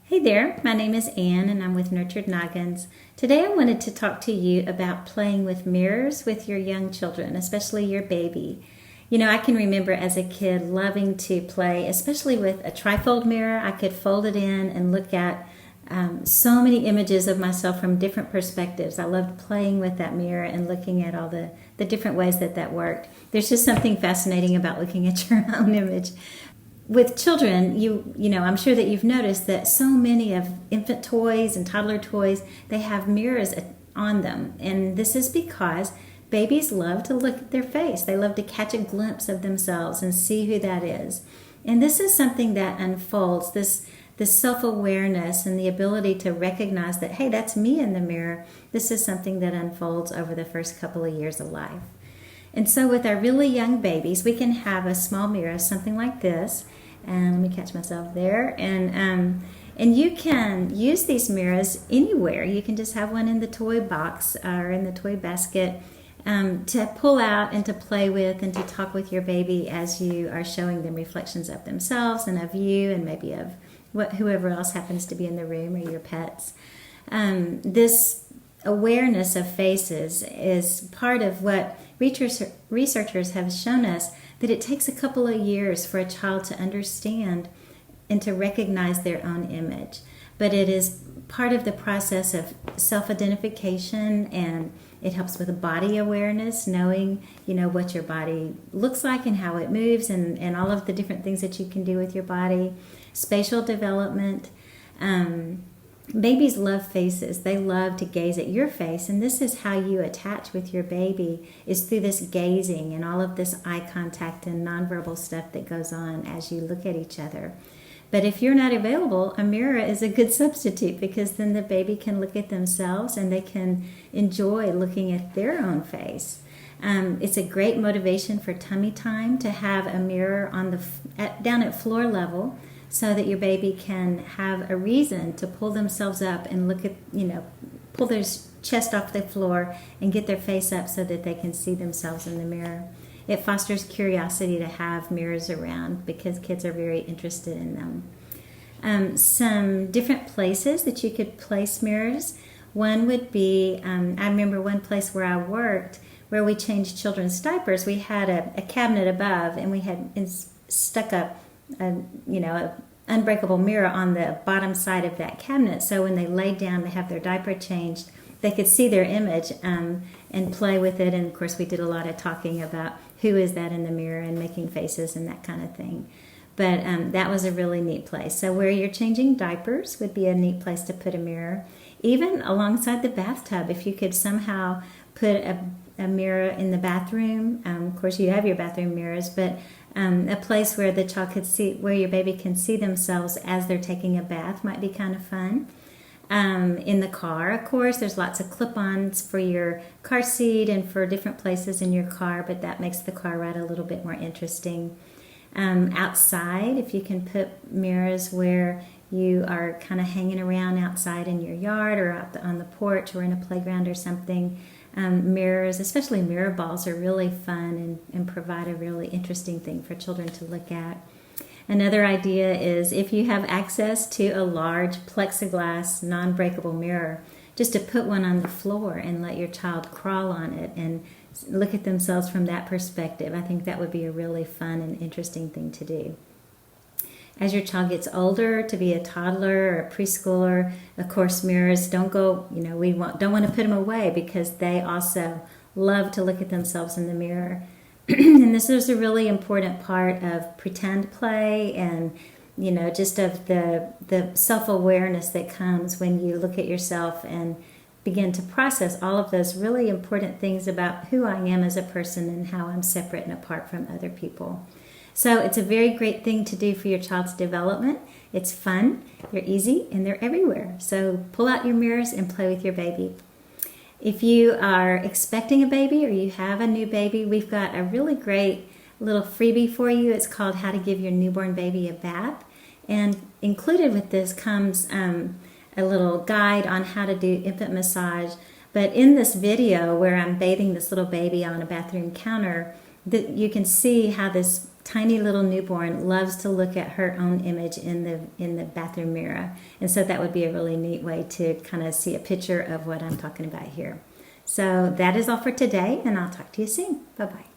Hey there, my name is Ann and I'm with Nurtured Noggins. Today I wanted to talk to you about playing with mirrors with your young children, especially your baby. You know, I can remember as a kid loving to play, especially with a trifold mirror. I could fold it in and look at so many images of myself from different perspectives. I loved playing with that mirror and looking at all the different ways that worked. There's just something fascinating about looking at your own image. With children, you know, I'm sure that you've noticed that so many of infant toys and toddler toys, they have mirrors on them. And this is because babies love to look at their face. They love to catch a glimpse of themselves and see who that is. And this is something that unfolds, this self-awareness and the ability to recognize that, hey, that's me in the mirror. This is something that unfolds over the first couple of years of life. And so with our really young babies, we can have a small mirror, something like this. And let me catch myself there. And you can use these mirrors anywhere. You can just have one in the toy box or in the toy basket to pull out and to play with and to talk with your baby as you are showing them reflections of themselves and of you and maybe of whoever else happens to be in the room or your pets. This awareness of faces is part of what researchers have shown us, that it takes a couple of years for a child to understand and to recognize their own image. But it is part of the process of self-identification, and it helps with body awareness, knowing, you know, what your body looks like and how it moves and all of the different things that you can do with your body. Spatial development. Babies love faces. They love to gaze at your face, and this is how you attach with your baby, is through this gazing and all of this eye contact and nonverbal stuff that goes on as you look at each other. But if you're not available, a mirror is a good substitute, because then the baby can look at themselves and they can enjoy looking at their own face. It's a great motivation for tummy time to have a mirror on down at floor level, so that your baby can have a reason to pull themselves up and look at, pull their chest off the floor and get their face up so that they can see themselves in the mirror. It fosters curiosity to have mirrors around because kids are very interested in them. Some different places that you could place mirrors. One would be, I remember one place where I worked where we changed children's diapers. We had a cabinet above, and we had stuck up an unbreakable mirror on the bottom side of that cabinet, so when they laid down to have their diaper changed, they could see their image and play with it. And of course we did a lot of talking about who is that in the mirror and making faces and that kind of thing. But that was a really neat place. So where you're changing diapers would be a neat place to put a mirror. Even alongside the bathtub, if you could somehow put a mirror in the bathroom. Of course you have your bathroom mirrors, but a place where the child could see, where your baby can see themselves as they're taking a bath, might be kind of fun. In the car, of course, there's lots of clip-ons for your car seat and for different places in your car, but that makes the car ride a little bit more interesting. Outside, if you can put mirrors where you are kind of hanging around outside in your yard or out on the porch or in a playground or something. Mirrors, especially mirror balls, are really fun and provide a really interesting thing for children to look at. Another idea is, if you have access to a large plexiglass non-breakable mirror, just to put one on the floor and let your child crawl on it and look at themselves from that perspective. I think that would be a really fun and interesting thing to do. As your child gets older, to be a toddler or a preschooler, of course, mirrors don't go, we don't want to put them away, because they also love to look at themselves in the mirror. And this is a really important part of pretend play and, just of the self-awareness that comes when you look at yourself and begin to process all of those really important things about who I am as a person and how I'm separate and apart from other people. So it's a very great thing to do for your child's development. It's fun, they're easy, and they're everywhere. So pull out your mirrors and play with your baby. If you are expecting a baby or you have a new baby, we've got a really great little freebie for you. It's called How to Give Your Newborn Baby a Bath. And included with this comes a little guide on how to do infant massage. But in this video where I'm bathing this little baby on a bathroom counter, you can see how this tiny little newborn loves to look at her own image in the bathroom mirror. And so that would be a really neat way to kind of see a picture of what I'm talking about here. So that is all for today, and I'll talk to you soon. Bye-bye.